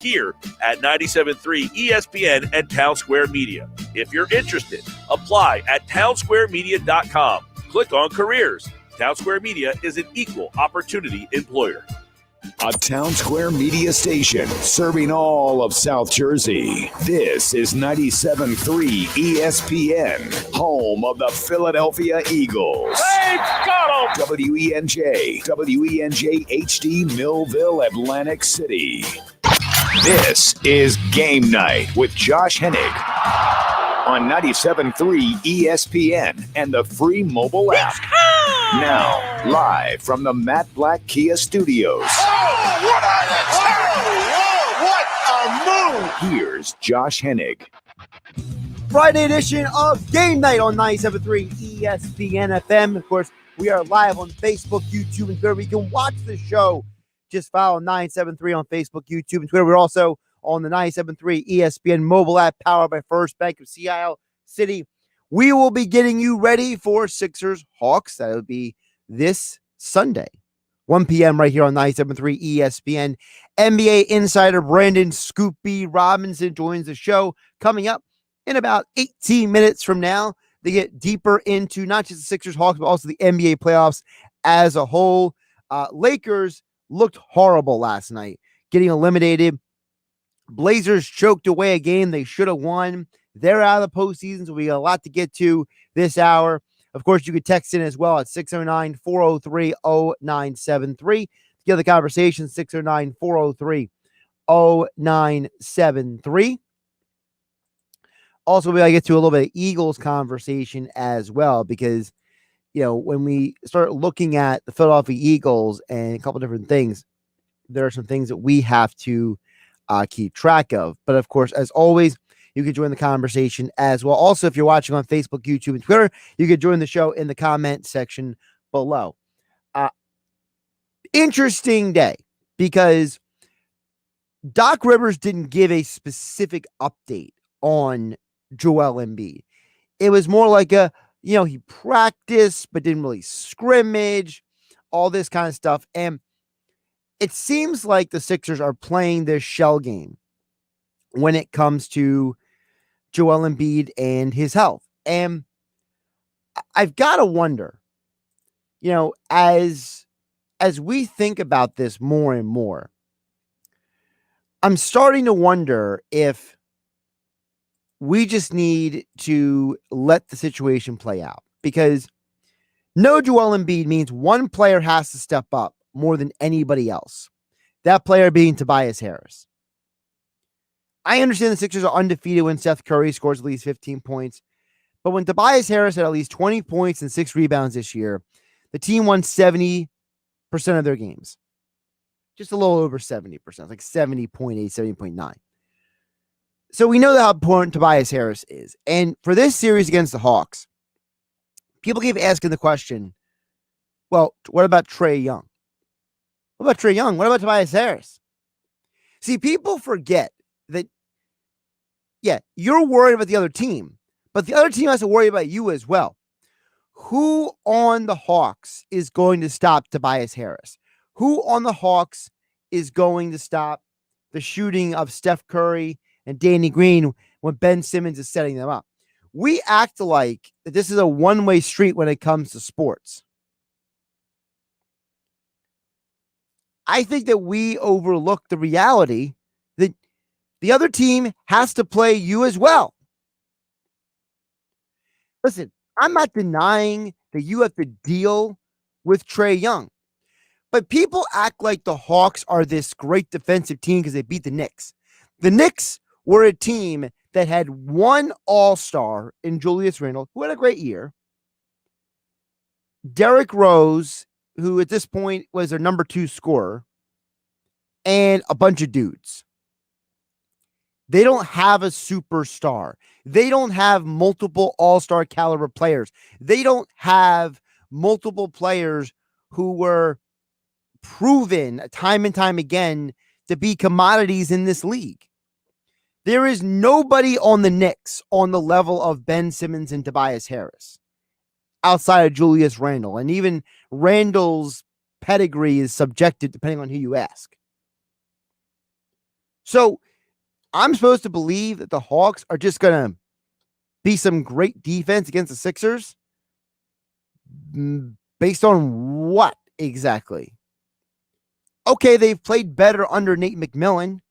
here at 97.3 ESPN and Town Square Media. If you're interested, apply at townsquaremedia.com. Click on careers. Town Square Media is an equal opportunity employer. A Town Square Media station serving all of South Jersey. This is 97.3 ESPN, home of the Philadelphia Eagles. Hey, got him! WENJ HD Millville, Atlantic City. This is Game Night with Josh Hennig on 97.3 ESPN and the free mobile app. Now, live from the Matt Black Kia Studios. Oh, what a move! Here's Josh Hennig. Friday edition of Game Night on 97.3 ESPN FM. Of course, we are live on Facebook, YouTube, and Twitter. You can watch the show. Just follow 973 on Facebook, YouTube, and Twitter. We're also on the 973 ESPN mobile app powered by First Bank of Seattle City. We will be getting you ready for Sixers Hawks. That will be this Sunday, 1 p.m. right here on 97.3 ESPN. NBA insider Brandon Scoopy Robinson joins the show coming up in about 18 minutes from now to get deeper into not just the Sixers Hawks, but also the NBA playoffs as a whole. Lakers looked horrible last night, getting eliminated. Blazers choked away a game they should have won. They're out of the postseason, so we got a lot to get to this hour. Of course, you could text in as well at 609-403-0973. To get the conversation, 609-403-0973. Also, we got to get to a little bit of Eagles conversation as well, because, you know, when we start looking at the Philadelphia Eagles and a couple different things, there are some things that we have to keep track of. But, of course, as always, you can join the conversation as well. Also, if you're watching on Facebook, YouTube, and Twitter, you can join the show in the comment section below. Interesting day, because Doc Rivers didn't give a specific update on Joel Embiid. It was more like he practiced but didn't really scrimmage, all this kind of stuff. And it seems like the Sixers are playing this shell game when it comes to Joel Embiid and his health. And I've got to wonder, as we think about this more and more, I'm starting to wonder if we just need to let the situation play out, because no Joel Embiid means one player has to step up more than anybody else. That player being Tobias Harris. I understand the Sixers are undefeated when Seth Curry scores at least 15 points, but when Tobias Harris had at least 20 points and 6 rebounds this year, the team won 70% of their games. Just a little over 70%, like 70.8, 70.9. So we know how important Tobias Harris is. And for this series against the Hawks, people keep asking the question, well, what about Trae Young? What about Trae Young? What about Tobias Harris? See, people forget that, yeah, you're worried about the other team, but the other team has to worry about you as well. Who on the Hawks is going to stop Tobias Harris? Who on the Hawks is going to stop the shooting of Steph Curry and Danny Green when Ben Simmons is setting them up? We act like that this is a one-way street when it comes to sports. I think that we overlook the reality that the other team has to play you as well. Listen, I'm not denying that you have to deal with Trae Young, but people act like the Hawks are this great defensive team because they beat the Knicks. The Knicks were a team that had one all-star in Julius Randle, who had a great year. Derrick Rose, who at this point was their number 2 scorer, and a bunch of dudes. They don't have a superstar. They don't have multiple all-star caliber players. They don't have multiple players who were proven time and time again to be commodities in this league. There is nobody on the Knicks on the level of Ben Simmons and Tobias Harris outside of Julius Randle. And even Randle's pedigree is subjective depending on who you ask. So I'm supposed to believe that the Hawks are just going to be some great defense against the Sixers? Based on what exactly? Okay, they've played better under Nate McMillan.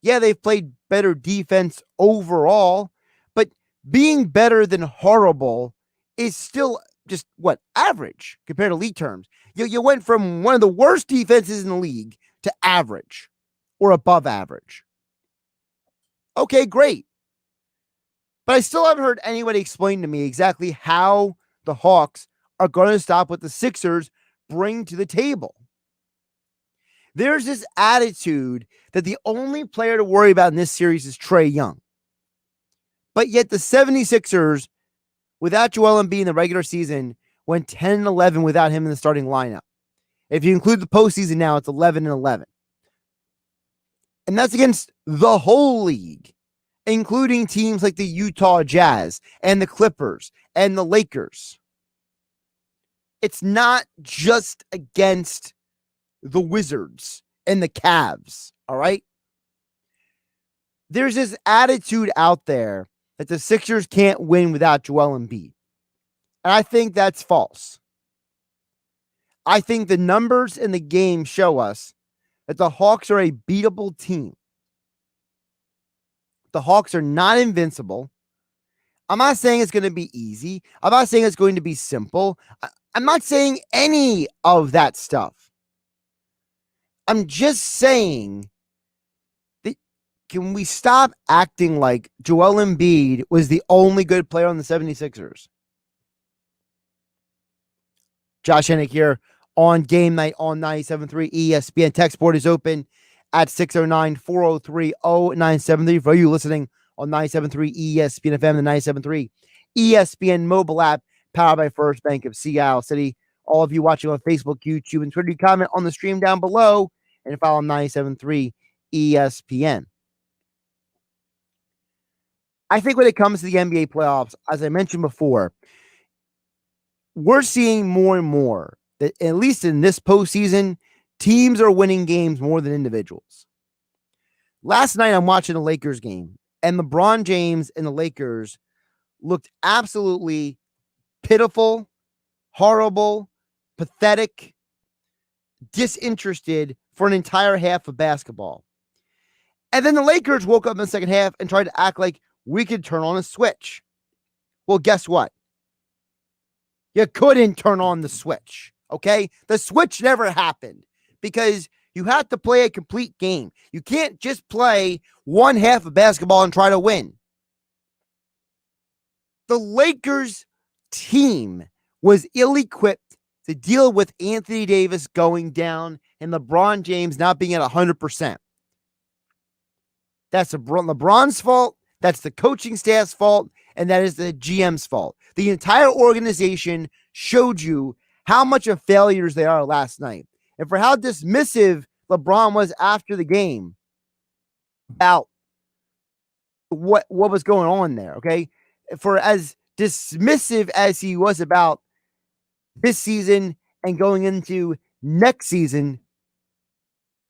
Yeah, they've played better defense overall, but being better than horrible is still just average compared to league terms. You went from one of the worst defenses in the league to average or above average. Okay, great. But I still haven't heard anybody explain to me exactly how the Hawks are going to stop what the Sixers bring to the table. There's this attitude that the only player to worry about in this series is Trae Young. But yet the 76ers, without Joel Embiid in the regular season, went 10-11 without him in the starting lineup. If you include the postseason now, it's 11-11. And that's against the whole league, including teams like the Utah Jazz and the Clippers and the Lakers. It's not just against the Wizards and the Cavs, all right? There's this attitude out there that the Sixers can't win without Joel Embiid. And I think that's false. I think the numbers in the game show us that the Hawks are a beatable team. The Hawks are not invincible. I'm not saying it's going to be easy. I'm not saying it's going to be simple. I'm not saying any of that stuff. I'm just saying that can we stop acting like Joel Embiid was the only good player on the 76ers? Josh Hennig here on Game Night on 97.3 ESPN. Text board is open at 609-403-0973 for you listening on 97.3 ESPN FM, the 97.3 ESPN mobile app powered by First Bank of Sea City. All of you watching on Facebook, YouTube, and Twitter, you comment on the stream down below and follow 97.3 ESPN. I think when it comes to the NBA playoffs, as I mentioned before, we're seeing more and more that, at least in this postseason, teams are winning games more than individuals. Last night, I'm watching a Lakers game, and LeBron James and the Lakers looked absolutely pitiful, horrible, pathetic, disinterested for an entire half of basketball. And then the Lakers woke up in the second half and tried to act like we could turn on a switch. Well, guess what? You couldn't turn on the switch, okay? The switch never happened because you have to play a complete game. You can't just play one half of basketball and try to win. The Lakers team was ill-equipped to deal with Anthony Davis going down and LeBron James not being at 100%. That's LeBron's fault. That's the coaching staff's fault. And that is the GM's fault. The entire organization showed you how much of failures they are last night. And for how dismissive LeBron was after the game about what was going on there, okay? For as dismissive as he was about this season and going into next season,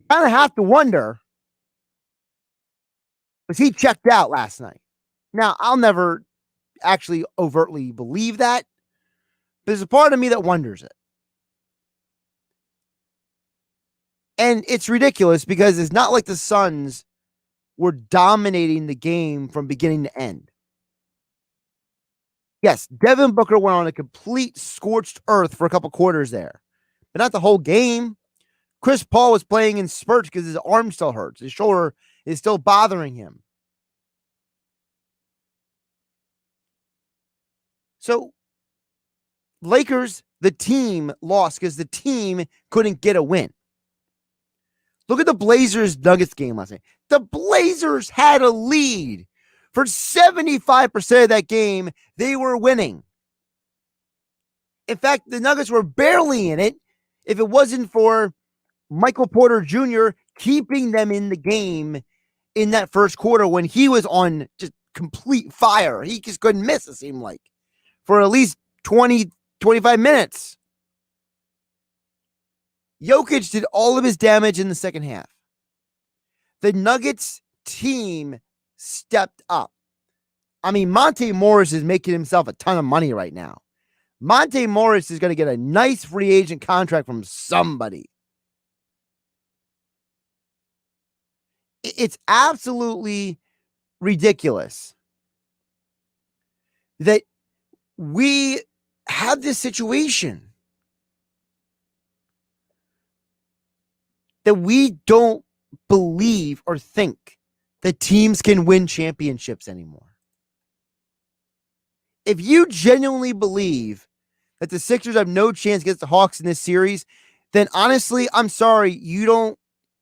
you kind of have to wonder, was he checked out last night? Now, I'll never actually overtly believe that. There's a part of me that wonders it. And it's ridiculous because it's not like the Suns were dominating the game from beginning to end. Yes, Devin Booker went on a complete scorched earth for a couple quarters there, but not the whole game. Chris Paul was playing in spurts because his arm still hurts. His shoulder is still bothering him. So, Lakers, the team lost because the team couldn't get a win. Look at the Blazers-Nuggets game last night. The Blazers had a lead. For 75% of that game, they were winning. In fact, the Nuggets were barely in it if it wasn't for Michael Porter Jr. keeping them in the game in that first quarter when he was on just complete fire. He just couldn't miss, it seemed like, for at least 20, 25 minutes. Jokic did all of his damage in the second half. the Nuggets team stepped up. I mean, Monte Morris is making himself a ton of money right now. Monte Morris is going to get a nice free agent contract from somebody. It's absolutely ridiculous that we have this situation that we don't believe or think that teams can win championships anymore. If you genuinely believe that the Sixers have no chance against the Hawks in this series, then honestly, I'm sorry, you don't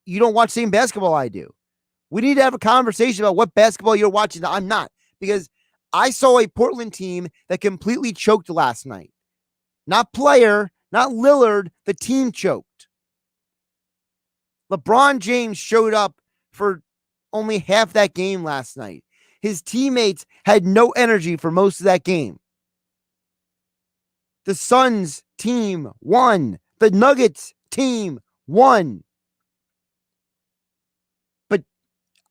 watch the same basketball I do. We need to have a conversation about what basketball you're watching that I'm not, because I saw a Portland team that completely choked last night. Not player, not Lillard, the team choked. LeBron James showed up for only half that game last night. His teammates had no energy for most of that game. The Suns team won. The Nuggets team won. But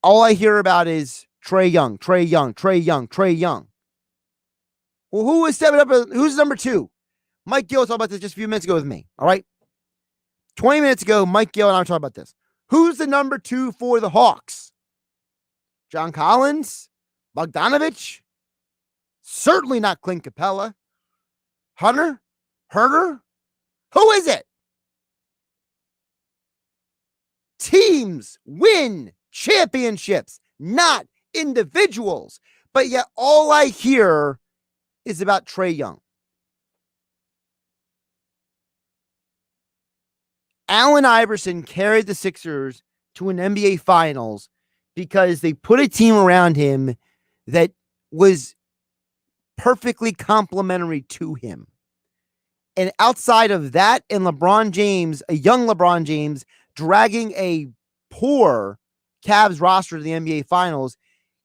all I hear about is Trae Young, Trae Young, Trae Young, Trae Young. Well, who is stepping up? Who's number 2? Mike Gill talked about this just a few minutes ago with me. All right. 20 minutes ago, Mike Gill and I were talking about this. Who's the number 2 for the Hawks? John Collins? Bogdanovich? Certainly not Clint Capella. Hunter? Herder? Who is it? Teams win championships, not individuals. But yet all I hear is about Trae Young. Allen Iverson carried the Sixers to an NBA Finals because they put a team around him that was perfectly complementary to him. And outside of that, and LeBron James, a young LeBron James, dragging a poor Cavs roster to the NBA Finals,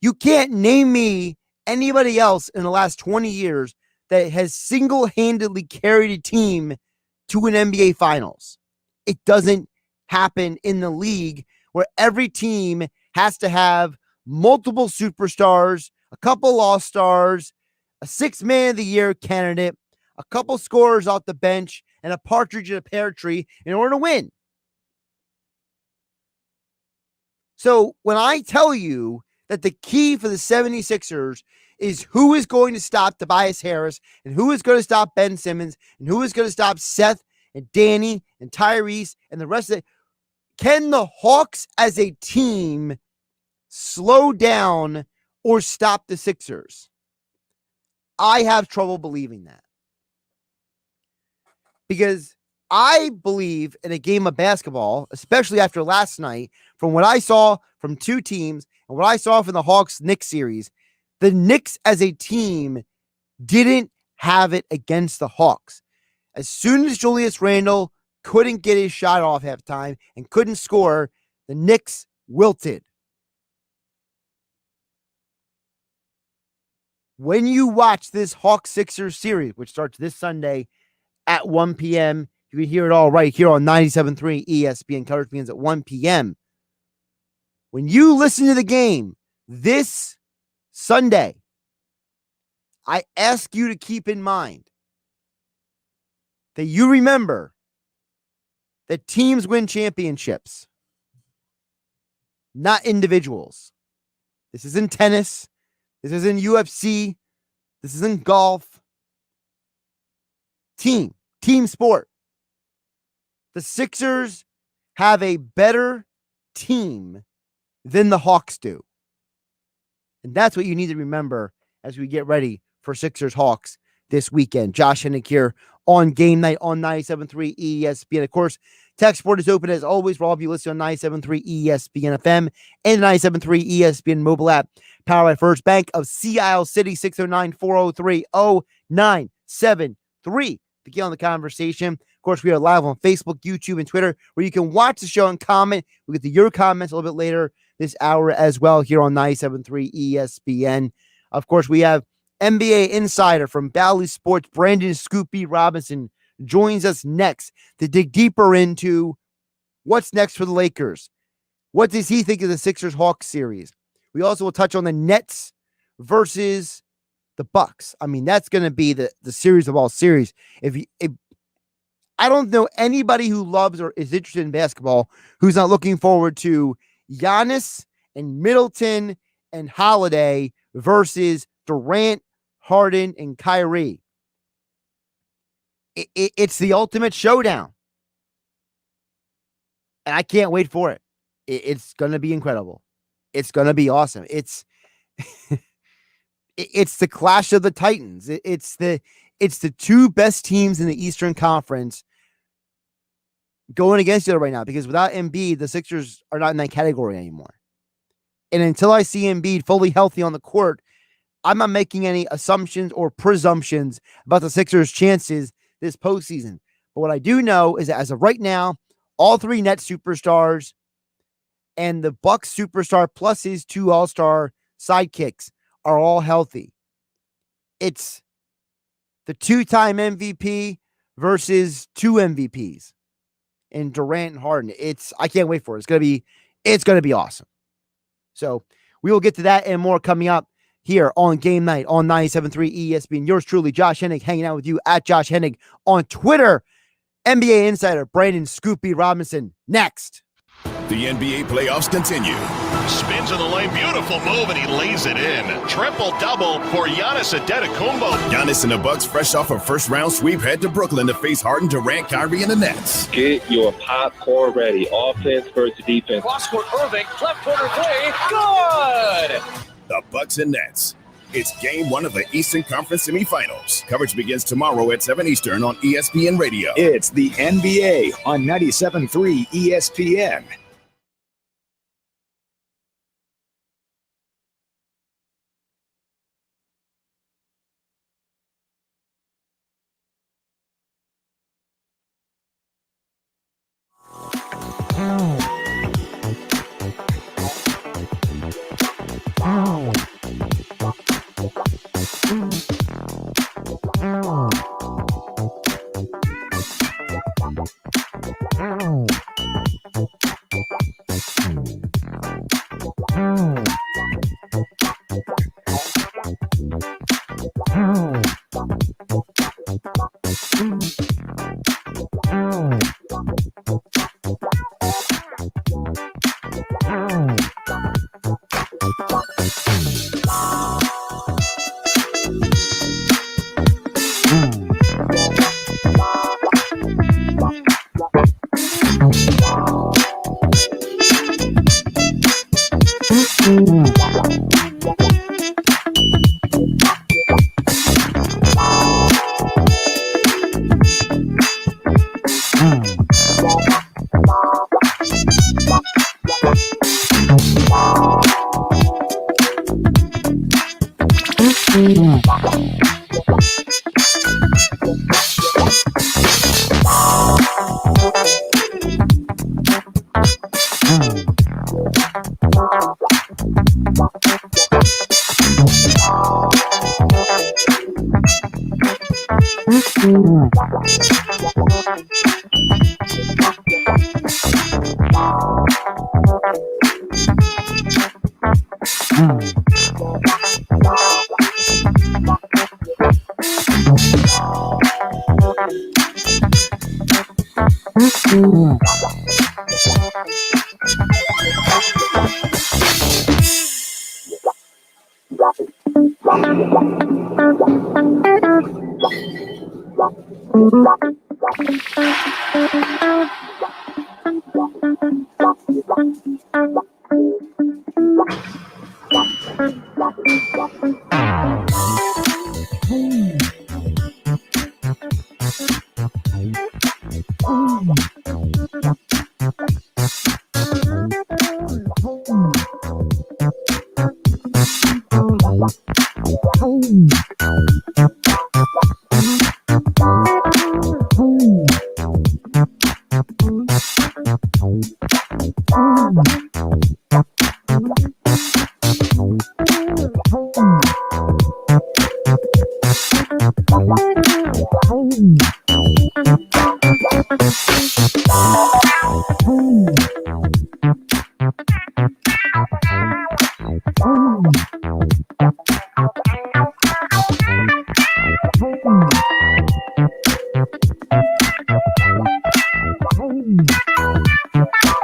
you can't name me anybody else in the last 20 years that has single-handedly carried a team to an NBA Finals. It doesn't happen in the league where every team has to have multiple superstars, a couple all-stars, a 6th man of the year candidate, a couple scorers off the bench, and a partridge in a pear tree in order to win. So when I tell you that the key for the 76ers is who is going to stop Tobias Harris and who is going to stop Ben Simmons and who is going to stop Seth and Danny and Tyrese and the rest of it, can the Hawks as a team slow down or stop the Sixers? I have trouble believing that. Because I believe in a game of basketball, especially after last night, from what I saw from two teams and what I saw from the Hawks-Knicks series, the Knicks as a team didn't have it against the Hawks. As soon as Julius Randle couldn't get his shot off halftime and couldn't score, the Knicks wilted. When you watch this Hawks-Sixers series, which starts this Sunday at 1 p.m., you can hear it all right here on 97.3 ESPN. Coverage begins at 1 p.m. When you listen to the game this Sunday, I ask you to keep in mind that you remember that teams win championships, not individuals. This isn't tennis. This isn't UFC. This isn't golf. Team sport. The Sixers have a better team than the Hawks do. And that's what you need to remember as we get ready for Sixers Hawks this weekend. Josh Hennig here on Game Night on 97.3 ESPN. Of course, text board is open as always for all of you listening on 97.3 ESPN FM and 97.3 ESPN mobile app. Powered by First Bank of Sea Isle City, 609-403-0973. To get on the conversation. Of course, we are live on Facebook, YouTube, and Twitter, where you can watch the show and comment. We'll get to your comments a little bit later this hour as well here on 97.3 ESPN. Of course, we have NBA insider from Bally Sports, Brandon Scoopy Robinson, joins us next to dig deeper into what's next for the Lakers. What does he think of the Sixers-Hawks series? We also will touch on the Nets versus the Bucks. I mean, that's going to be the series of all series. If I don't know anybody who loves or is interested in basketball who's not looking forward to Giannis and Middleton and Holiday versus Durant, Harden, and Kyrie. It's the ultimate showdown. And I can't wait for it. It's going to be incredible. It's going to be awesome. It's the clash of the Titans. It's the two best teams in the Eastern Conference going against each other right now, because without Embiid, the Sixers are not in that category anymore. And until I see Embiid fully healthy on the court, I'm not making any assumptions or presumptions about the Sixers' chances this postseason. But what I do know is that as of right now, all three Nets superstars and the Bucks superstar plus his two all-star sidekicks are all healthy. It's the two-time MVP versus two MVPs in Durant and Harden. I can't wait for it. It's gonna be awesome. So we will get to that and more coming up here on Game Night on 97.3 ESPN. Yours truly, Josh Hennig, hanging out with you at Josh Hennig on Twitter. NBA insider Brandon Scoopy Robinson next. The NBA playoffs continue. Spins in the lane, beautiful move, and he lays it in. Triple-double for Giannis Antetokounmpo. Giannis and the Bucks, fresh off a first-round sweep, head to Brooklyn to face Harden, Durant, Kyrie, and the Nets. Get your popcorn ready. Offense versus defense. Cross-court Irving, left corner three, good! The Bucks and Nets. It's game one of the Eastern Conference semifinals. Coverage begins tomorrow at 7 Eastern on ESPN Radio. It's the NBA on 97.3 ESPN.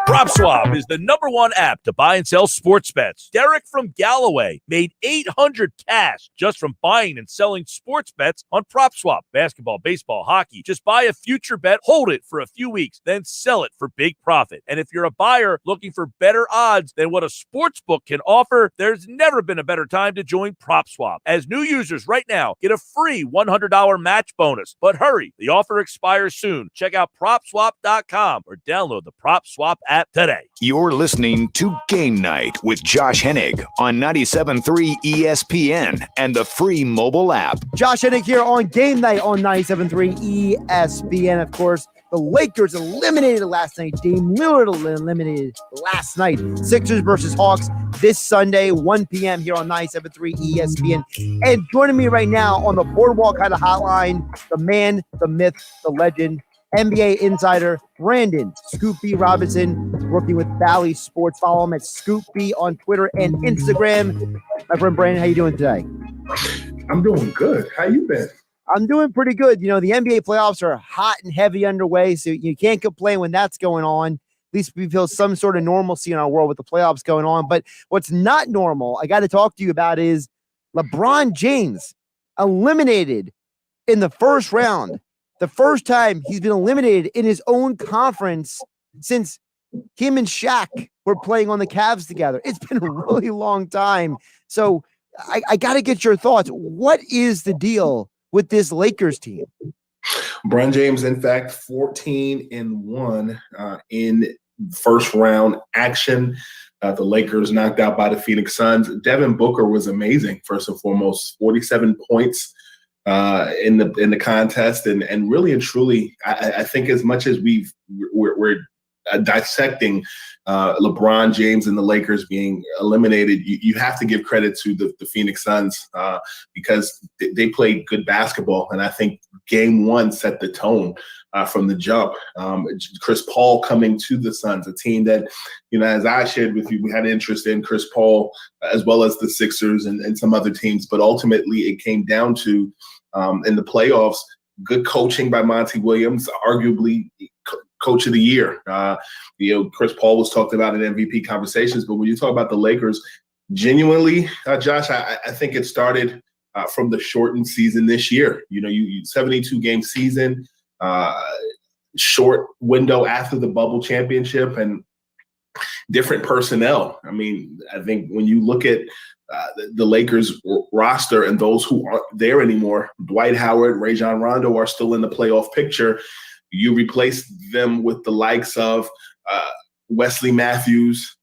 PropSwap is the #1 app to buy and sell sports bets. Derek from Galloway made $800 cash just from buying and selling sports bets on PropSwap. Basketball, baseball, hockey. Just buy a future bet, hold it for a few weeks, then sell it for big profit. And if you're a buyer looking for better odds than what a sports book can offer, there's never been a better time to join PropSwap. As new users right now, get a free $100 match bonus. But hurry, the offer expires soon. Check out PropSwap.com or download the PropSwap app today. You're listening to Game Night with Josh Hennig on 97.3 ESPN and the free mobile app. Josh Hennig here on Game Night on 97.3 ESPN. Of course, the Lakers eliminated last night. Dame Lillard eliminated last night. Sixers versus Hawks this Sunday, 1 p.m. here on 97.3 ESPN. And joining me right now on the Boardwalk kind of hotline, the man, the myth, the legend, NBA insider Brandon Scoop B Robinson, working with Bally Sports. Follow him at Scoop B on Twitter and Instagram. My friend Brandon, how you doing today? I'm doing good. How you been? I'm doing pretty good. You know, the NBA playoffs are hot and heavy underway, so you can't complain when that's going on. At least we feel some sort of normalcy in our world with the playoffs going on. But what's not normal, I got to talk to you about, is LeBron James eliminated in the first round. The first time he's been eliminated in his own conference since him and Shaq were playing on the Cavs together. It's been a really long time. So I got to get your thoughts. What is the deal with this Lakers team? LeBron James, in fact, 14-1 in first round action. The Lakers knocked out by the Phoenix Suns. Devin Booker was amazing, first and foremost, 47 points in the contest, and really and truly, I think as much as we're dissecting LeBron James and the Lakers being eliminated, you have to give credit to the Phoenix Suns because they played good basketball, and I think Game 1 set the tone from the jump. Chris Paul coming to the Suns, a team that, you know, as I shared with you, we had interest in Chris Paul as well as the Sixers and some other teams, but ultimately it came down to in the playoffs, good coaching by Monty Williams, arguably coach of the year. You know, Chris Paul was talked about in MVP conversations, but when you talk about the Lakers, genuinely, Josh, I think it started from the shortened season this year. You know, you 72 game season, short window after the bubble championship, and different personnel. I mean, I think when you look at the Lakers roster and those who aren't there anymore, Dwight Howard, Rajon Rondo are still in the playoff picture. You replace them with the likes of Wesley Matthews,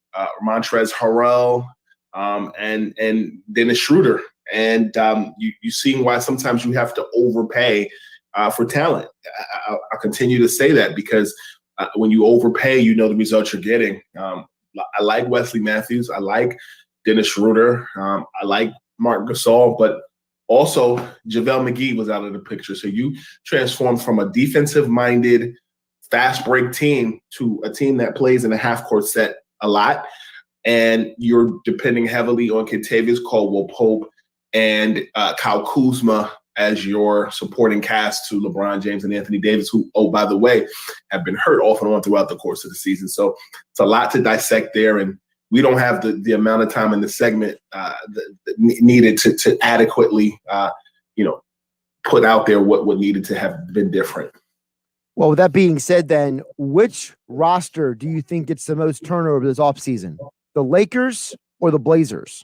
Montrezl Harrell, and Dennis Schroeder. And you're seeing why sometimes you have to overpay for talent. I'll continue to say that because when you overpay, you know the results you're getting. I like Wesley Matthews. I like Dennis Schroeder. I like Marc Gasol, but also JaVale McGee was out of the picture. So you transformed from a defensive-minded, fast break team to a team that plays in a half-court set a lot, and you're depending heavily on Kentavious Caldwell-Pope and Kyle Kuzma as your supporting cast to LeBron James and Anthony Davis, who, oh, by the way, have been hurt off and on throughout the course of the season. So it's a lot to dissect there, and we don't have the amount of time in the segment needed to adequately, put out there what needed to have been different. Well, with that being said, then, which roster do you think gets the most turnover this offseason? The Lakers or the Blazers?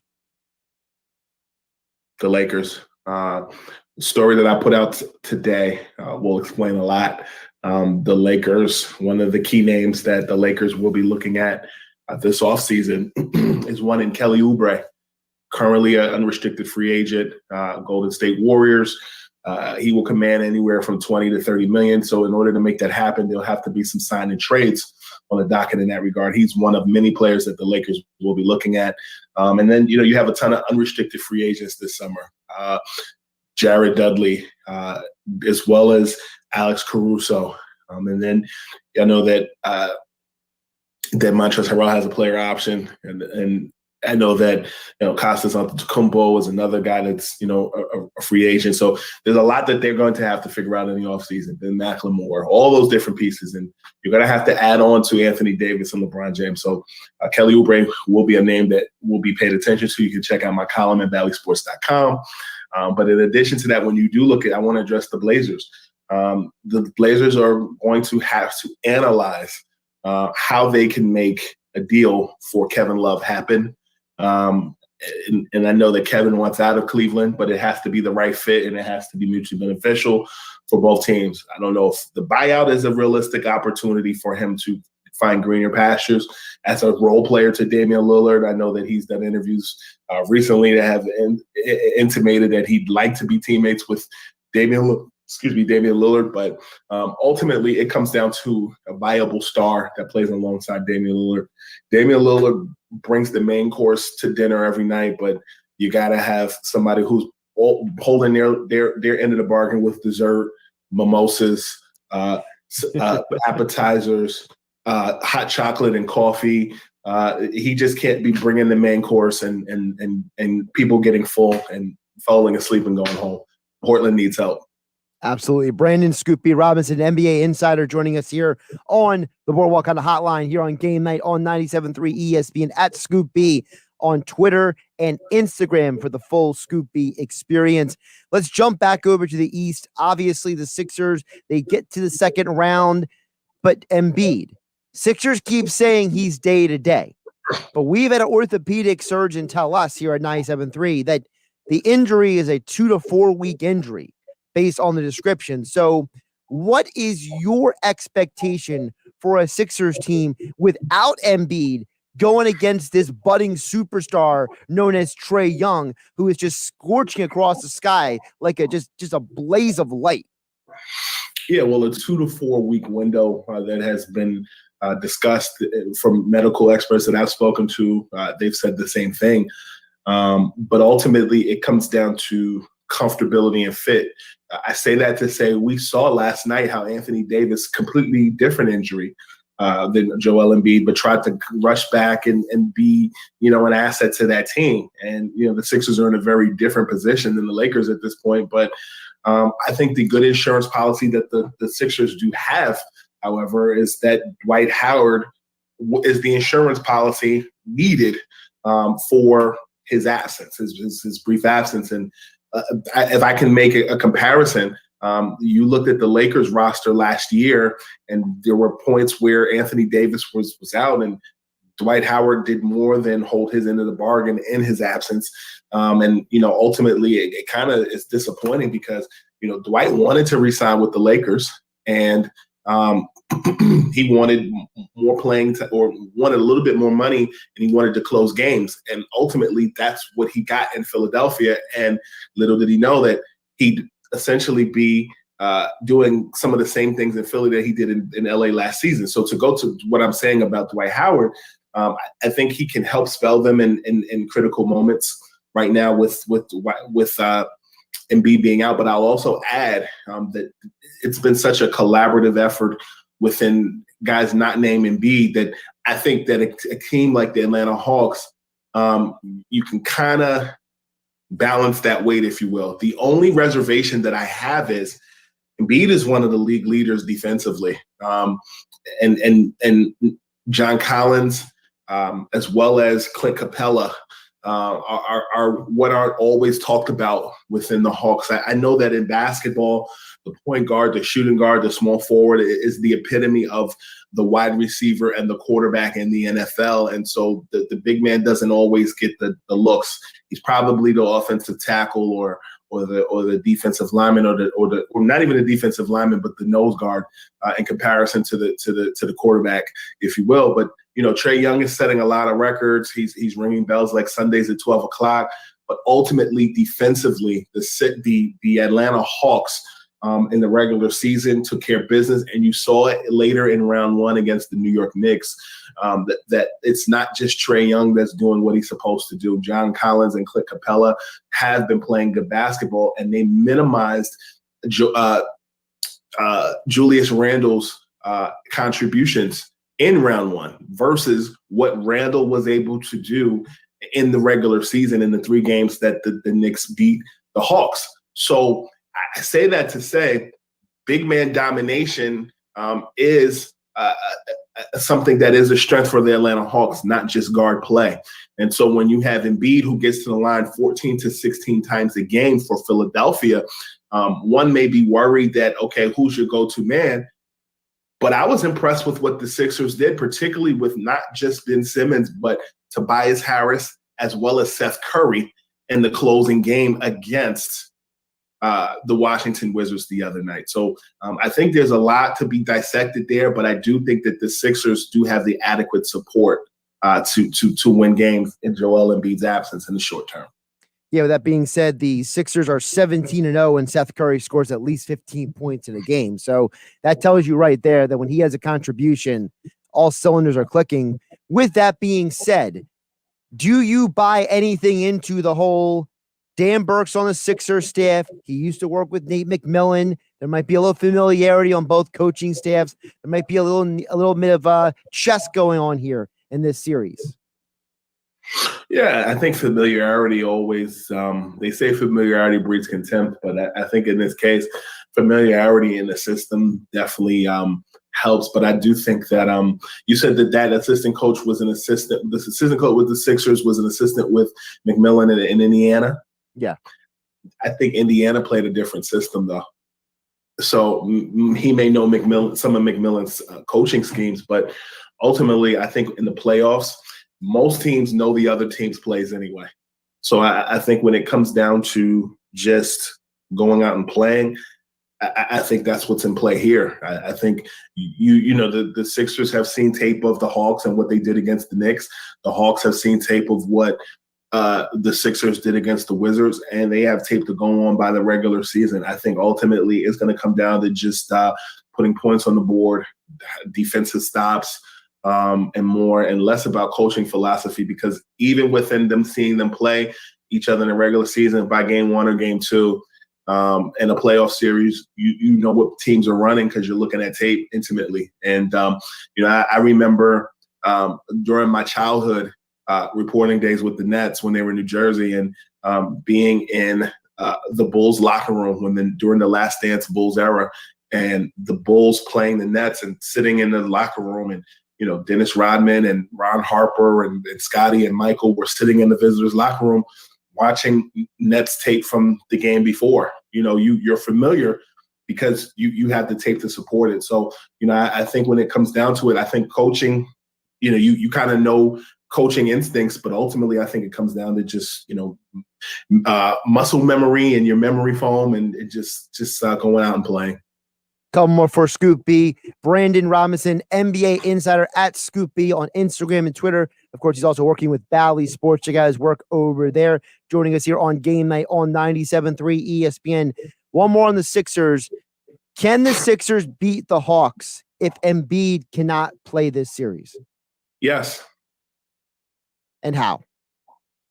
The Lakers. The story that I put out today will explain a lot. The Lakers, one of the key names that the Lakers will be looking at this offseason is one in Kelly Oubre, currently an unrestricted free agent, Golden State Warriors. He will command anywhere from 20 to 30 million. So in order to make that happen, there'll have to be some sign and trades on the docket in that regard. He's one of many players that the Lakers will be looking at. And then, you have a ton of unrestricted free agents this summer. Jared Dudley, as well as Alex Caruso. And then I know that Montrezl Harrell has a player option, and I know that, Costas Antetokounmpo is another guy that's, a free agent. So there's a lot that they're going to have to figure out in the offseason. Then McLemore, all those different pieces. And you're going to have to add on to Anthony Davis and LeBron James. So Kelly Oubre will be a name that will be paid attention to. You can check out my column at BallySports.com. But in addition to that, when you do look at, I want to address the Blazers. The Blazers are going to have to analyze how they can make a deal for Kevin Love happen. And I know that Kevin wants out of Cleveland, but it has to be the right fit and it has to be mutually beneficial for both teams. I don't know if the buyout is a realistic opportunity for him to find greener pastures as a role player to Damian Lillard. I know that he's done interviews recently that have intimated that he'd like to be teammates with Damian Lillard, but ultimately it comes down to a viable star that plays alongside Damian Lillard. Damian Lillard brings the main course to dinner every night, but you got to have somebody who's holding their end of the bargain with dessert, mimosas, appetizers, hot chocolate and coffee. He just can't be bringing the main course and people getting full and falling asleep and going home. Portland needs help. Absolutely. Brandon Scoop B. Robinson, NBA insider, joining us here on the Boardwalk on the Hotline here on Game Night on 97.3 ESPN, at Scoop B on Twitter and Instagram for the full Scoop B experience. Let's jump back over to the East. Obviously, the Sixers, they get to the second round, but Embiid. Sixers keep saying he's day to day, but we've had an orthopedic surgeon tell us here at 97.3 that the injury is a 2 to 4 week injury, based on the description. So what is your expectation for a Sixers team without Embiid going against this budding superstar known as Trae Young, who is just scorching across the sky like just a blaze of light? Yeah, well, a 2 to 4 week window that has been discussed from medical experts that I've spoken to. They've said the same thing. But ultimately, it comes down to comfortability and fit. I say that to say we saw last night how Anthony Davis, completely different injury than Joel Embiid, but tried to rush back and be, an asset to that team. And, the Sixers are in a very different position than the Lakers at this point. But I think the good insurance policy that the Sixers do have, however, is that Dwight Howard is the insurance policy needed for his absence, his brief absence. And if I can make a comparison, you looked at the Lakers roster last year, and there were points where Anthony Davis was out, and Dwight Howard did more than hold his end of the bargain in his absence. And ultimately, it kind of is disappointing because Dwight wanted to re-sign with the Lakers, and he wanted more playing or wanted a little bit more money, and he wanted to close games. And ultimately, that's what he got in Philadelphia. And little did he know that he'd essentially be doing some of the same things in Philly that he did in LA last season. So to go to what I'm saying about Dwight Howard, I think he can help spell them in critical moments right now with Embiid being out. But I'll also add that it's been such a collaborative effort within guys not named Embiid that I think that a team like the Atlanta Hawks, you can kind of balance that weight, if you will. The only reservation that I have is Embiid is one of the league leaders defensively. And John Collins, as well as Clint Capella, are what aren't always talked about within the Hawks. I know that in basketball, the point guard, the shooting guard, the small forward is the epitome of the wide receiver and the quarterback in the NFL. And so the big man doesn't always get the looks. He's probably the offensive tackle or the defensive lineman or not even the defensive lineman, but the nose guard in comparison to the quarterback, if you will. But Trae Young is setting a lot of records. He's ringing bells like Sundays at 12 o'clock. But ultimately, defensively, the Atlanta Hawks in the regular season took care of business, and you saw it later in round one against the New York Knicks. That it's not just Trae Young that's doing what he's supposed to do. John Collins and Clint Capella have been playing good basketball, and they minimized Julius Randle's contributions in round one versus what Randle was able to do in the regular season in the 3 games that the Knicks beat the Hawks. So I say that to say big man domination is something that is a strength for the Atlanta Hawks, not just guard play. And so when you have Embiid, who gets to the line 14 to 16 times a game for Philadelphia, one may be worried that, okay, who's your go-to man? But I was impressed with what the Sixers did, particularly with not just Ben Simmons, but Tobias Harris, as well as Seth Curry in the closing game against the Washington Wizards the other night. So I think there's a lot to be dissected there, but I do think that the Sixers do have the adequate support to win games in Joel Embiid's absence in the short term. Yeah, with that being said, the Sixers are 17-0 and Seth Curry scores at least 15 points in a game. So that tells you right there that when he has a contribution, all cylinders are clicking. With that being said, do you buy anything into the whole Dan Burke's on the Sixers staff? He used to work with Nate McMillan. There might be a little familiarity on both coaching staffs. There might be a little bit of chess going on here in this series. Yeah, I think familiarity always, they say familiarity breeds contempt, but I think in this case, familiarity in the system definitely helps. But I do think that you said that assistant coach was an assistant. The assistant coach with the Sixers was an assistant with McMillan in Indiana. Yeah. I think Indiana played a different system, though. So he may know some of McMillan's coaching schemes, but ultimately, I think in the playoffs, most teams know the other team's plays anyway. So I think when it comes down to just going out and playing, I think that's what's in play here. I think the Sixers have seen tape of the Hawks and what they did against the Knicks. The Hawks have seen tape of what the Sixers did against the Wizards, and they have tape to go on by the regular season. I think ultimately it's going to come down to just putting points on the board, defensive stops, and more and less about coaching philosophy, because even within them seeing them play each other in the regular season by game 1 or game 2 in a playoff series, you know what teams are running because you're looking at tape intimately. And, I remember during my childhood reporting days with the Nets when they were in New Jersey and being in the Bulls locker room during the Last Dance Bulls era and the Bulls playing the Nets and sitting in the locker room and Dennis Rodman and Ron Harper and Scotty and Michael were sitting in the visitors' locker room watching Nets tape from the game before. You're familiar because you have the tape to support it. So, I think when it comes down to it, I think coaching, you kind of know coaching instincts, but ultimately I think it comes down to just, muscle memory and your memory foam and just going out and playing. Couple more for Scoop B. Brandon Robinson, NBA insider at Scoop B on Instagram and Twitter. Of course, he's also working with Bally Sports. Check out his work over there. Joining us here on Game Night on 97.3 ESPN. One more on the Sixers. Can the Sixers beat the Hawks if Embiid cannot play this series? Yes. And how?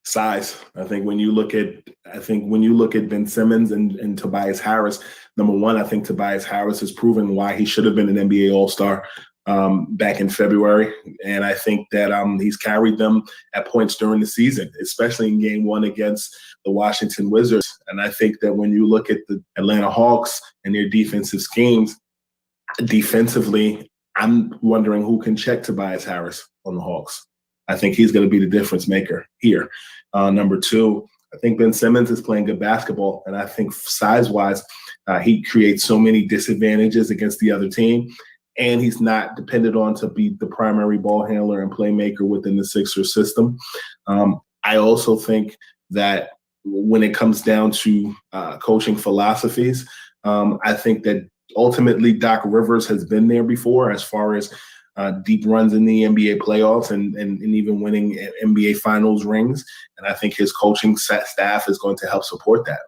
Size. I think when you look at Ben Simmons and Tobias Harris, number one, I think Tobias Harris has proven why he should have been an NBA All-Star back in February. And I think that he's carried them at points during the season, especially in game 1 against the Washington Wizards. And I think that when you look at the Atlanta Hawks and their defensive schemes, defensively, I'm wondering who can check Tobias Harris on the Hawks. I think he's going to be the difference maker here. Number 2, I think Ben Simmons is playing good basketball, and I think size-wise, he creates so many disadvantages against the other team, and he's not depended on to be the primary ball handler and playmaker within the Sixers system. I also think that when it comes down to coaching philosophies, I think that ultimately Doc Rivers has been there before as far as deep runs in the NBA playoffs and even winning NBA Finals rings. And I think his coaching staff is going to help support that,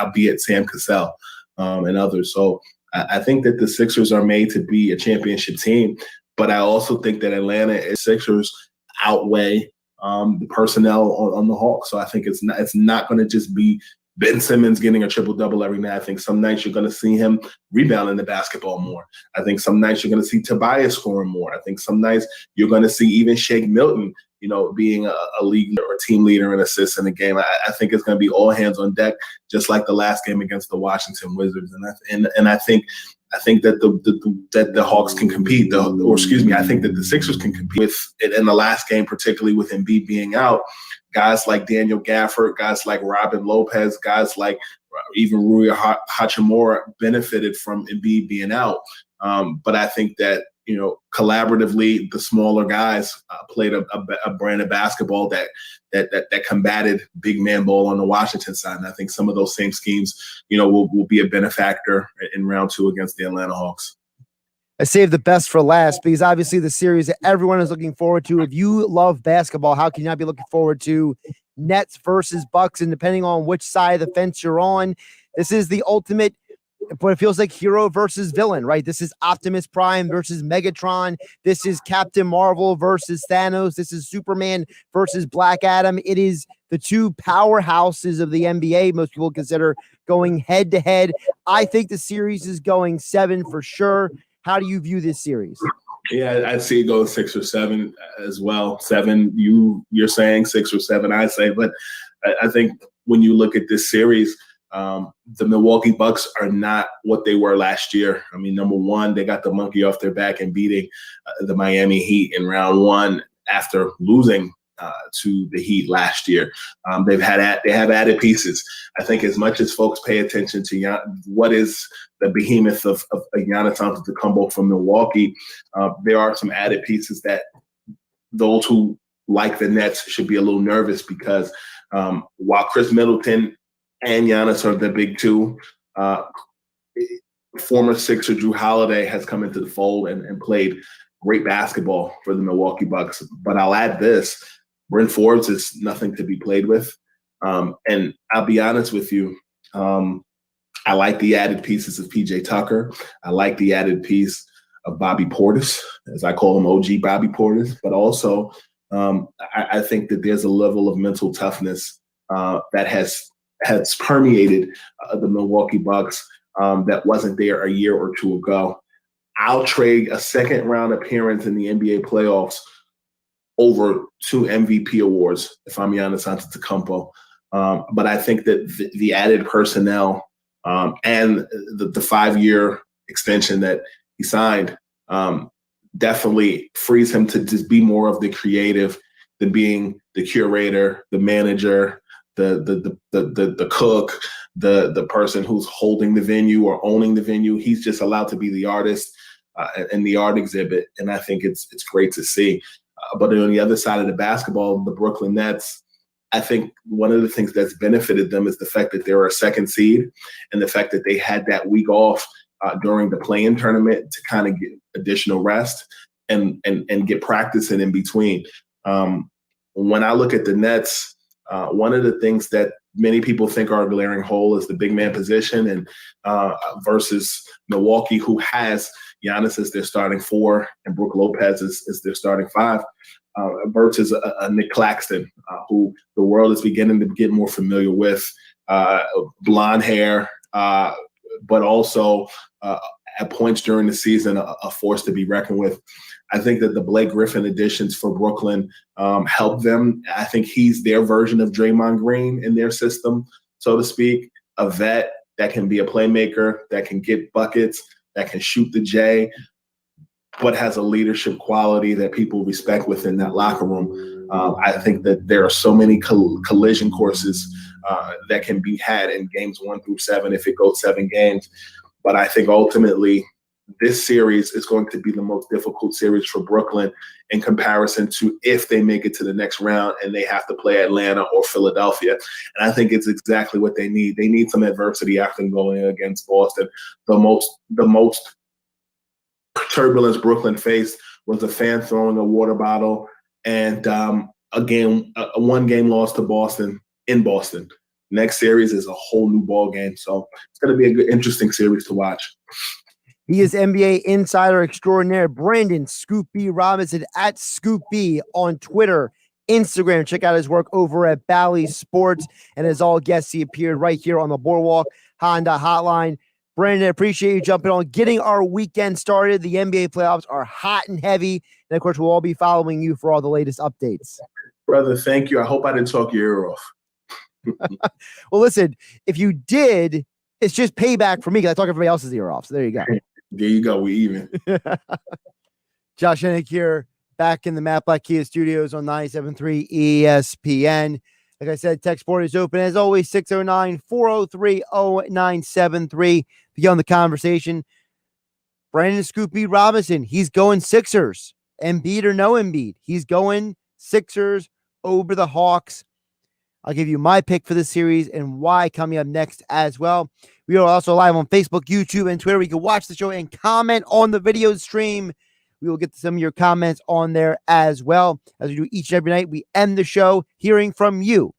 albeit Sam Cassell and others. So I think that the Sixers are made to be a championship team, but I also think that Atlanta and Sixers outweigh the personnel on the Hawks. So I think it's not going to just be Ben Simmons getting a triple-double every night. I think some nights you're going to see him rebounding the basketball more. I think some nights you're going to see Tobias scoring more. I think some nights you're going to see even Shake Milton being a league or team leader and assist in the game. I think it's going to be all hands on deck, just like the last game against the Washington Wizards. And I think that the Hawks can compete, I think that the Sixers can compete with it in the last game, particularly with Embiid being out. Guys like Daniel Gafford, guys like Robin Lopez, guys like even Rui Hachimura benefited from Embiid being out. But I think that, collaboratively, the smaller guys played a brand of basketball that combated big man ball on the Washington side. And I think some of those same schemes, will be a benefactor in round 2 against the Atlanta Hawks. I saved the best for last because obviously the series that everyone is looking forward to. If you love basketball, how can you not be looking forward to Nets versus Bucks? And depending on which side of the fence you're on, this is the ultimate, but it feels like hero versus villain, right? This is Optimus Prime versus Megatron. This is Captain Marvel versus Thanos. This is Superman versus Black Adam. It is the two powerhouses of the NBA. Most people consider going head to head. I think the series is going 7 for sure. How do you view this series? Yeah, I'd see it go 6 or 7 as well. 7, you're saying 6 or 7, I say. But I think when you look at this series, the Milwaukee Bucks are not what they were last year. I mean, number one, they got the monkey off their back and beating the Miami Heat in round 1 after losing to the Heat last year. They have added pieces. I think as much as folks pay attention to what is the behemoth of Giannis Antetokounmpo from Milwaukee, there are some added pieces that those who like the Nets should be a little nervous because while Chris Middleton and Giannis are the big two, former Sixer Drew Holiday has come into the fold and played great basketball for the Milwaukee Bucks. But I'll add this. Bryn Forbes is nothing to be played with. And I'll be honest with you, I like the added pieces of PJ Tucker. I like the added piece of Bobby Portis, as I call him, OG Bobby Portis. But also, I think that there's a level of mental toughness that has permeated the Milwaukee Bucks that wasn't there a year or two ago. I'll trade a second-round appearance in the NBA playoffs over 2 MVP awards if I'm Giannis Antetokounmpo. But I think that the added personnel and the 5-year extension that he signed definitely frees him to just be more of the creative than being the curator, the manager, the cook, the person who's holding the venue or owning the venue. He's just allowed to be the artist and the art exhibit, and I think it's great to see. But on the other side of the basketball, the Brooklyn Nets, I think one of the things that's benefited them is the fact that they're a second seed and the fact that they had that week off during the play-in tournament to kind of get additional rest and get practice in between. When I look at the Nets, one of the things that many people think are a glaring hole is the big man position and versus Milwaukee, who has Giannis as their starting 4 and Brook Lopez is their starting 5 versus Nick Claxton, who the world is beginning to get more familiar with, blonde hair, but also at points during the season, a force to be reckoned with. I think that the Blake Griffin additions for Brooklyn help them. I think he's their version of Draymond Green in their system, so to speak, a vet that can be a playmaker, that can get buckets, that can shoot the J, but has a leadership quality that people respect within that locker room. I think that there are so many collision courses that can be had in games 1 through 7 if it goes 7 games. But I think ultimately this series is going to be the most difficult series for Brooklyn in comparison to if they make it to the next round and they have to play Atlanta or Philadelphia. And I think it's exactly what they need. They need some adversity after going against Boston. The most turbulence Brooklyn faced was a fan throwing a water bottle and a 1-game loss to Boston in Boston. Next series is a whole new ball game. So it's going to be a good, interesting series to watch. He is NBA insider extraordinaire Brandon Scoop B Robinson at Scoop B on Twitter, Instagram. Check out his work over at Bally Sports. And as all guests, he appeared right here on the Boardwalk Honda Hotline. Brandon, appreciate you jumping on, getting our weekend started. The NBA playoffs are hot and heavy. And, of course, we'll all be following you for all the latest updates. Brother, thank you. I hope I didn't talk your ear off. Well, listen, if you did, it's just payback for me because I talk everybody else's ear off. So there you go. There you go. We even. Josh Hennig here, back in the Matt Black Kia Studios on 97.3 ESPN. Like I said, text board is open as always, 609-403-0973. Begin on the conversation. Brandon Scoopy Robinson, he's going Sixers. Embiid or no Embiid, he's going Sixers over the Hawks. I'll give you my pick for this series and why coming up next as well. We are also live on Facebook, YouTube, and Twitter. You can watch the show and comment on the video stream. We will get to some of your comments on there as well. As we do each and every night, we end the show hearing from you.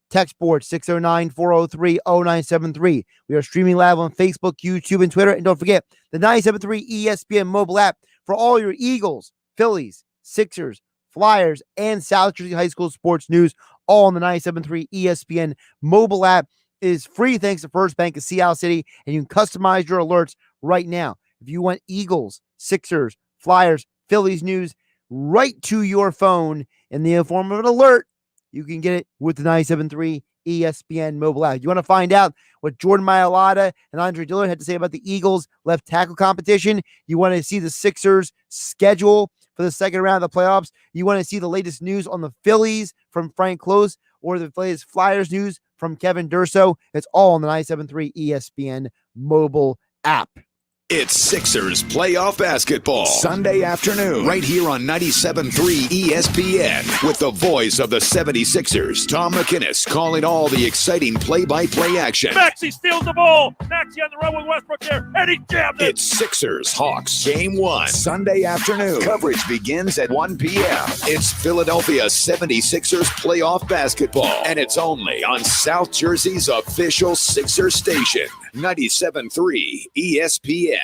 Text board 609-403-0973. We are streaming live on Facebook, YouTube, and Twitter. And don't forget the 97.3 ESPN mobile app for all your Eagles, Phillies, Sixers, Flyers, and South Jersey High School sports news, all on the 97.3 ESPN mobile app. It is free thanks to First Bank of Seattle City, and you can customize your alerts right now. If you want Eagles, Sixers, Flyers, Phillies news right to your phone in the form of an alert, you can get it with the 97.3 ESPN mobile app. You want to find out what Jordan Mailata and Andre Dillard had to say about the Eagles left tackle competition? You want to see the Sixers schedule for the second round of the playoffs? You want to see the latest news on the Phillies from Frank Close or the latest Flyers news from Kevin Durso? It's all on the 97.3 ESPN mobile app. It's Sixers playoff basketball. Sunday afternoon, right here on 97.3 ESPN, with the voice of the 76ers, Tom McInnes, calling all the exciting play-by-play action. Maxey steals the ball. Maxey on the run with Westbrook there, and he jammed it. It's Sixers Hawks Game 1. Sunday afternoon. Coverage begins at 1 p.m. It's Philadelphia 76ers playoff basketball, and it's only on South Jersey's official Sixers station, 97.3 ESPN.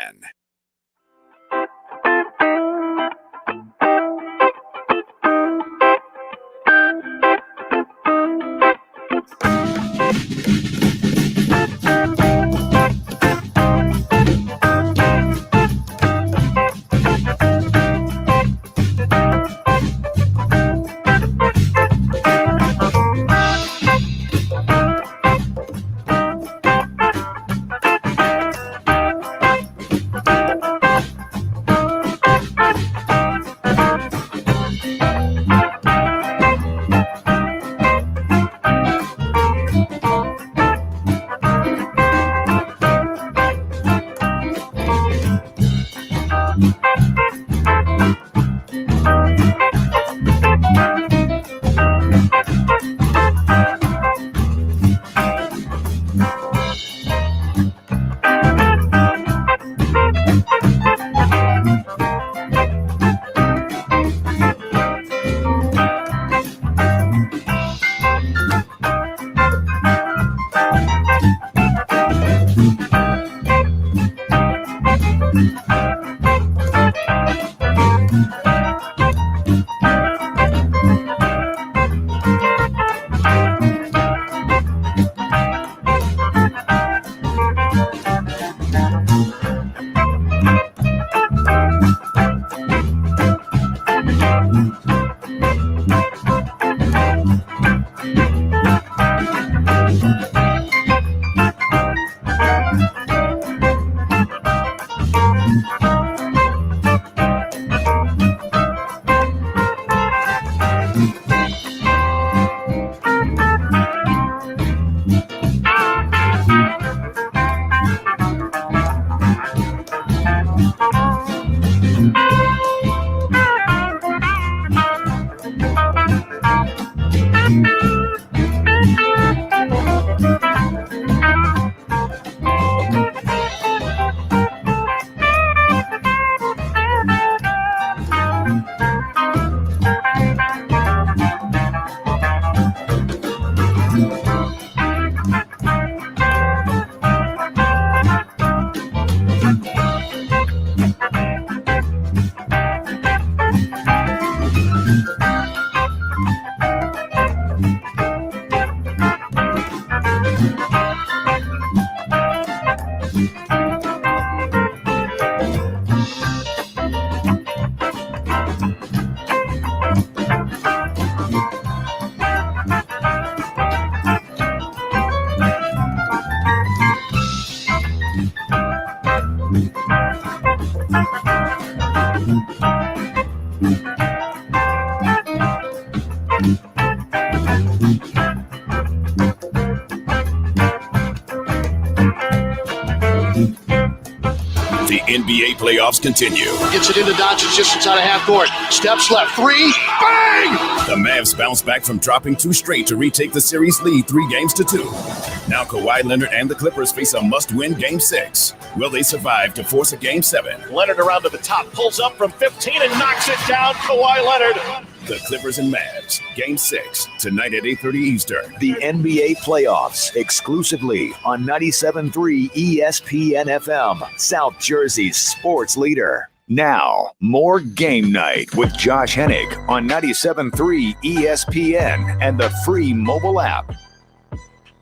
NBA playoffs continue. Gets it into Doncic just inside of half court. Steps left. Three. Bang! The Mavs bounce back from dropping 2 straight to retake the series lead 3-2. Now Kawhi Leonard and the Clippers face a must-win Game 6. Will they survive to force a Game 7? Leonard around to the top. Pulls up from 15 and knocks it down. Kawhi Leonard. The Clippers and Mavs, Game 6, tonight at 8:30 Eastern. The NBA playoffs exclusively on 97.3 ESPN FM, South Jersey's sports leader. Now, more Game Night with Josh Hennig on 97.3 ESPN and the free mobile app.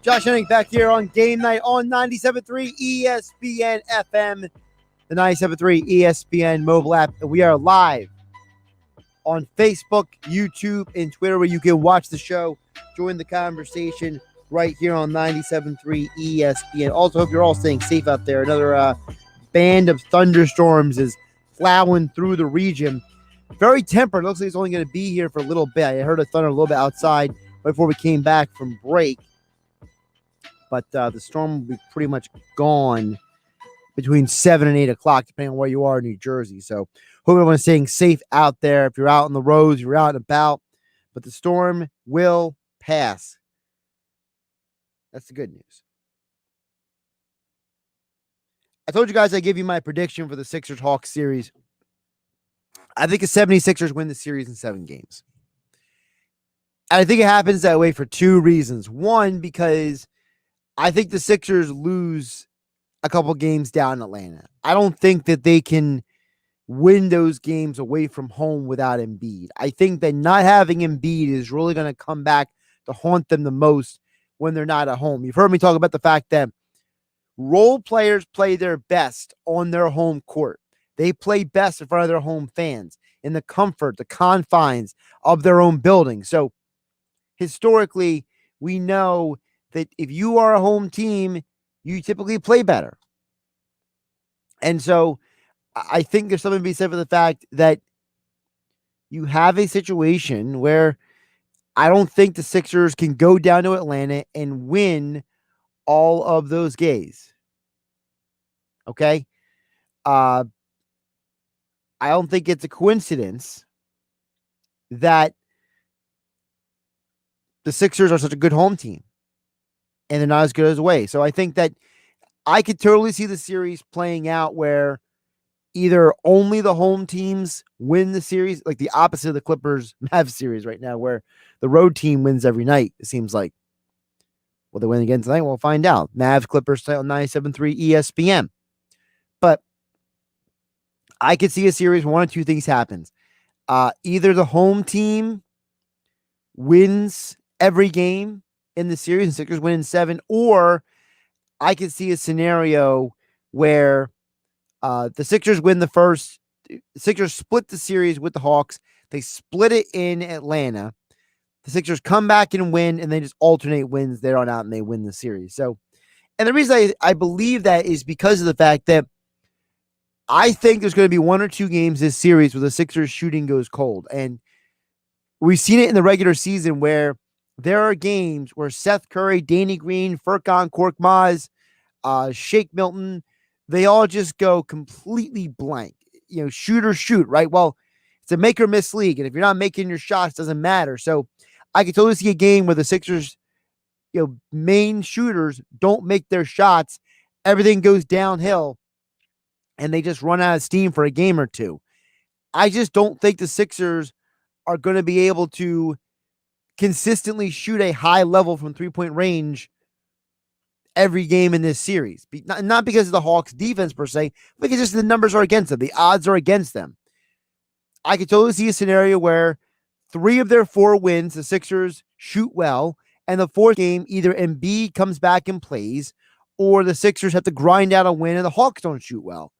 Josh Hennig back here on Game Night on 97.3 ESPN FM, the 97.3 ESPN mobile app. And we are live on Facebook, YouTube, and Twitter, where you can watch the show, join the conversation right here on 97.3 ESPN. Also, hope you're all staying safe out there. Another band of thunderstorms is plowing through the region. Very tempered. Looks like it's only going to be here for a little bit. I heard a thunder a little bit outside before we came back from break. But the storm will be pretty much gone between 7 and 8 o'clock, depending on where you are in New Jersey. So hope everyone's staying safe out there. If you're out on the roads, you're out and about. But the storm will pass. That's the good news. I told you guys I'd give you my prediction for the Sixers-Hawks series. I think the 76ers win the series in 7 games. And I think it happens that way for 2 reasons. One, because I think the Sixers lose a couple games down in Atlanta. I don't think that they can win those games away from home without Embiid. I think that not having Embiid is really going to come back to haunt them the most when they're not at home. You've heard me talk about the fact that role players play their best on their home court. They play best in front of their home fans in the comfort, the confines of their own building. So historically, we know that if you are a home team, you typically play better. And so I think there's something to be said for the fact that you have a situation where I don't think the Sixers can go down to Atlanta and win all of those games. Okay? I don't think it's a coincidence that the Sixers are such a good home team and they're not as good as away. So I think that I could totally see the series playing out where either only the home teams win the series, like the opposite of the Clippers Mavs series right now, where the road team wins every night. It seems like. Will they win again tonight? We'll find out. Mavs Clippers tonight on 97.3 ESPN. But I could see a series where 1 or 2 things happens. Either the home team wins every game in the series and Sixers win in 7, or I could see a scenario where the Sixers win the first. The Sixers split the series with the Hawks. They split it in Atlanta. The Sixers come back and win, and they just alternate wins there on out, and they win the series. So, and the reason I believe that is because of the fact that I think there's going to be 1 or 2 games this series where the Sixers shooting goes cold. And we've seen it in the regular season where there are games where Seth Curry, Danny Green, Furkan Korkmaz, Shake Milton, they all just go completely blank. You know, shoot or shoot, right? Well, it's a make or miss league. And if you're not making your shots, it doesn't matter. So I could totally see a game where the Sixers, main shooters don't make their shots. Everything goes downhill and they just run out of steam for a game or 2. I just don't think the Sixers are going to be able to consistently shoot a high level from 3-point range every game in this series. Not because of the Hawks defense per se, but because just the numbers are against them. The odds are against them. I could totally see a scenario where 3 of their 4 wins, the Sixers shoot well, and the 4th game, either Embiid comes back and plays, or the Sixers have to grind out a win and the Hawks don't shoot well.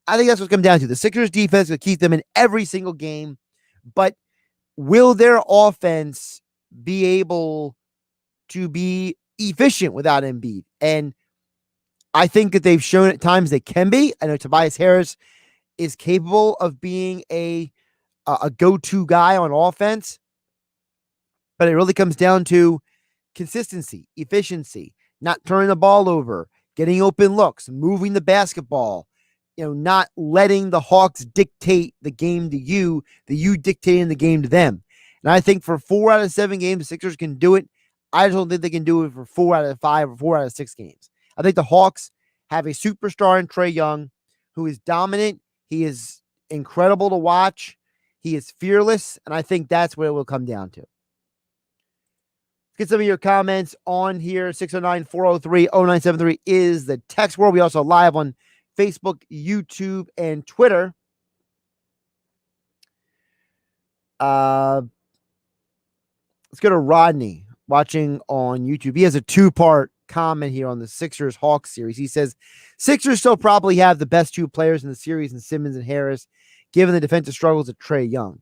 I think that's what's come down to. The Sixers defense will keep them in every single game, but will their offense be able to be efficient without Embiid? And I think that they've shown at times they can be. I know Tobias Harris is capable of being a go-to guy on offense, but it really comes down to consistency, efficiency, not turning the ball over, getting open looks, moving the basketball, not letting the Hawks dictate the game to you, that you dictating the game to them. And I think for 4 out of 7 games, the Sixers can do it. I just don't think they can do it for 4 out of 5 or 4 out of 6 games. I think the Hawks have a superstar in Trae Young who is dominant. He is incredible to watch. He is fearless, and I think that's what it will come down to. Get some of your comments on here. 609-403-0973 is the text world. We also live on Facebook, YouTube, and Twitter. Let's go to Rodney watching on YouTube. He has a 2-part comment here on the Sixers-Hawks series. He says, Sixers still probably have the best 2 players in the series in Simmons and Harris, given the defensive struggles of Trae Young.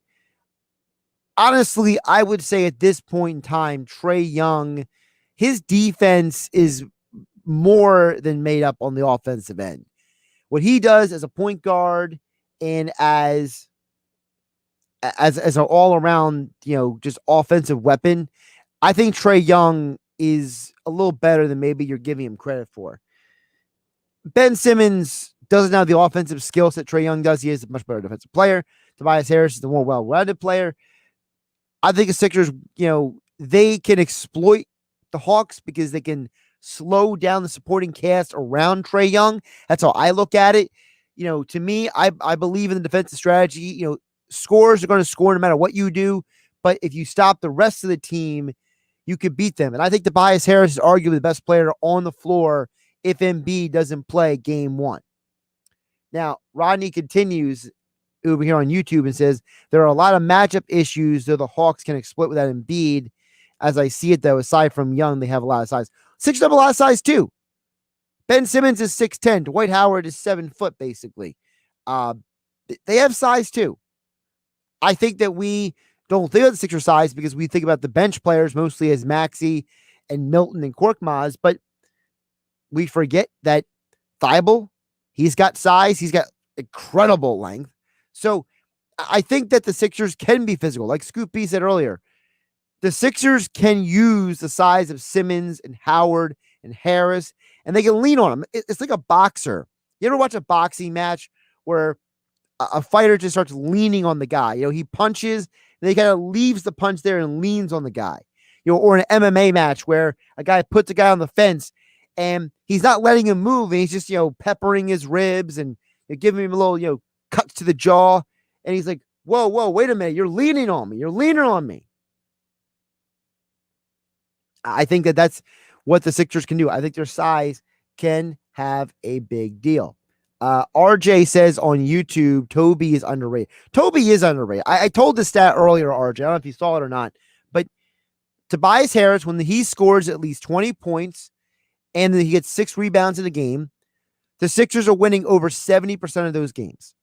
Honestly, I would say at this point in time, Trae Young, his defense is more than made up on the offensive end. What he does as a point guard and as an all-around, just offensive weapon, I think Trae Young is a little better than maybe you're giving him credit for. Ben Simmons doesn't have the offensive skills that Trae Young does. He is a much better defensive player. Tobias Harris is the more well-rounded player. I think the Sixers, they can exploit the Hawks because they can slow down the supporting cast around Trae Young. That's how I look at it. To me, I believe in the defensive strategy. Scorers are going to score no matter what you do, but if you stop the rest of the team, you could beat them. And I think Tobias Harris is arguably the best player on the floor if Embiid doesn't play game 1. Now, Rodney continues over here on YouTube and says, there are a lot of matchup issues that the Hawks can exploit without Embiid. As I see it, though, aside from Young, they have a lot of size. Sixers have a lot of size, too. Ben Simmons is 6'10". Dwight Howard is 7 foot, basically. They have size, too. I think that we don't think of the Sixers size because we think about the bench players mostly as Maxey and Milton and Korkmaz, but we forget that Thibault, he's got size. He's got incredible length. So I think that the Sixers can be physical. Like Scoop B said earlier, the Sixers can use the size of Simmons and Howard and Harris, and they can lean on them. It's like a boxer. You ever watch a boxing match where a fighter just starts leaning on the guy? He punches, and he kind of leaves the punch there and leans on the guy. Or an MMA match where a guy puts a guy on the fence, and he's not letting him move, and he's just, peppering his ribs and giving him a little, cuts to the jaw, and he's like, whoa, wait a minute, you're leaning on me. I think that that's what the Sixers can do. I think their size can have a big deal. RJ says on YouTube, Toby is underrated. Toby is underrated. I told this stat earlier, RJ. I don't know if you saw it or not, but Tobias Harris, when he scores at least 20 points and then he gets 6 rebounds in a game, the Sixers are winning over 70% of those games.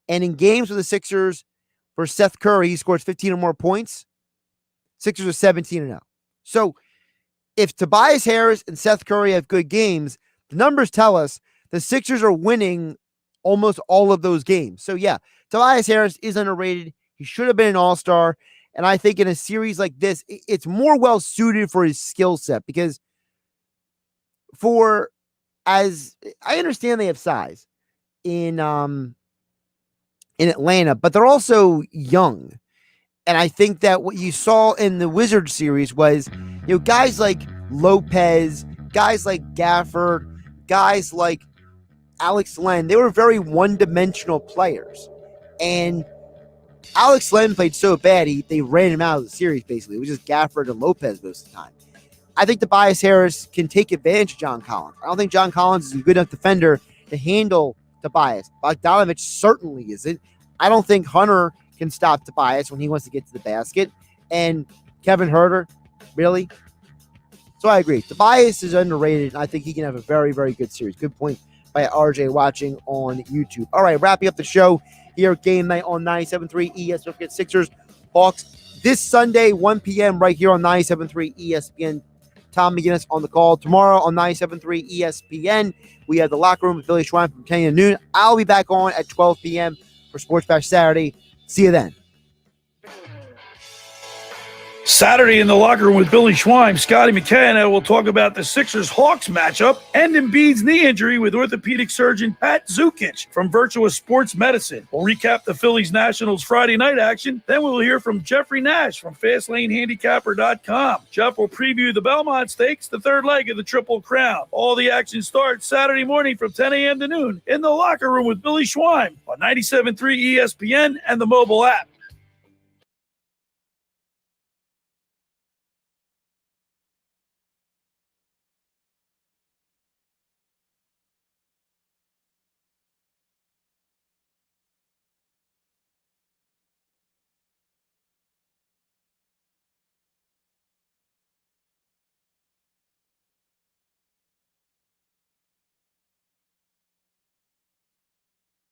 And in games with the Sixers, for Seth Curry, he scores 15 or more points. Sixers are 17-0. So if Tobias Harris and Seth Curry have good games, the numbers tell us the Sixers are winning almost all of those games. So yeah, Tobias Harris is underrated. He should have been an all-star. And I think in a series like this, it's more well-suited for his skill set because as I understand they have size in Atlanta, but they're also young. And I think that what you saw in the Wizards series was, guys like Lopez, guys like Gafford, guys like Alex Len, they were very one-dimensional players. And Alex Len played so bad, they ran him out of the series, basically. It was just Gafford and Lopez most of the time. I think Tobias Harris can take advantage of John Collins. I don't think John Collins is a good enough defender to handle Tobias. Bogdanovich certainly isn't. I don't think Hunter can stop Tobias when he wants to get to the basket. And Kevin Huerter, really? So I agree. Tobias is underrated, and I think he can have a very, very good series. Good point by RJ watching on YouTube. All right, wrapping up the show here at Game Night on 97.3 ESPN. Don't forget Sixers, Hawks this Sunday, 1 p.m. right here on 97.3 ESPN. Tom McGinnis on the call. Tomorrow on 97.3 ESPN, we have the Locker Room with Billy Schwein from 10 to noon. I'll be back on at 12 p.m. for Sports Bash Saturday. See you then. Saturday in the locker room with Billy Schweim, Scotty McKenna will talk about the Sixers-Hawks matchup and Embiid's knee injury with orthopedic surgeon Pat Zukic from Virtuous Sports Medicine. We'll recap the Phillies Nationals Friday night action. Then we'll hear from Jeffrey Nash from FastLaneHandicapper.com. Jeff will preview the Belmont Stakes, the third leg of the Triple Crown. All the action starts Saturday morning from 10 a.m. to noon in the locker room with Billy Schweim on 97.3 ESPN and the mobile app.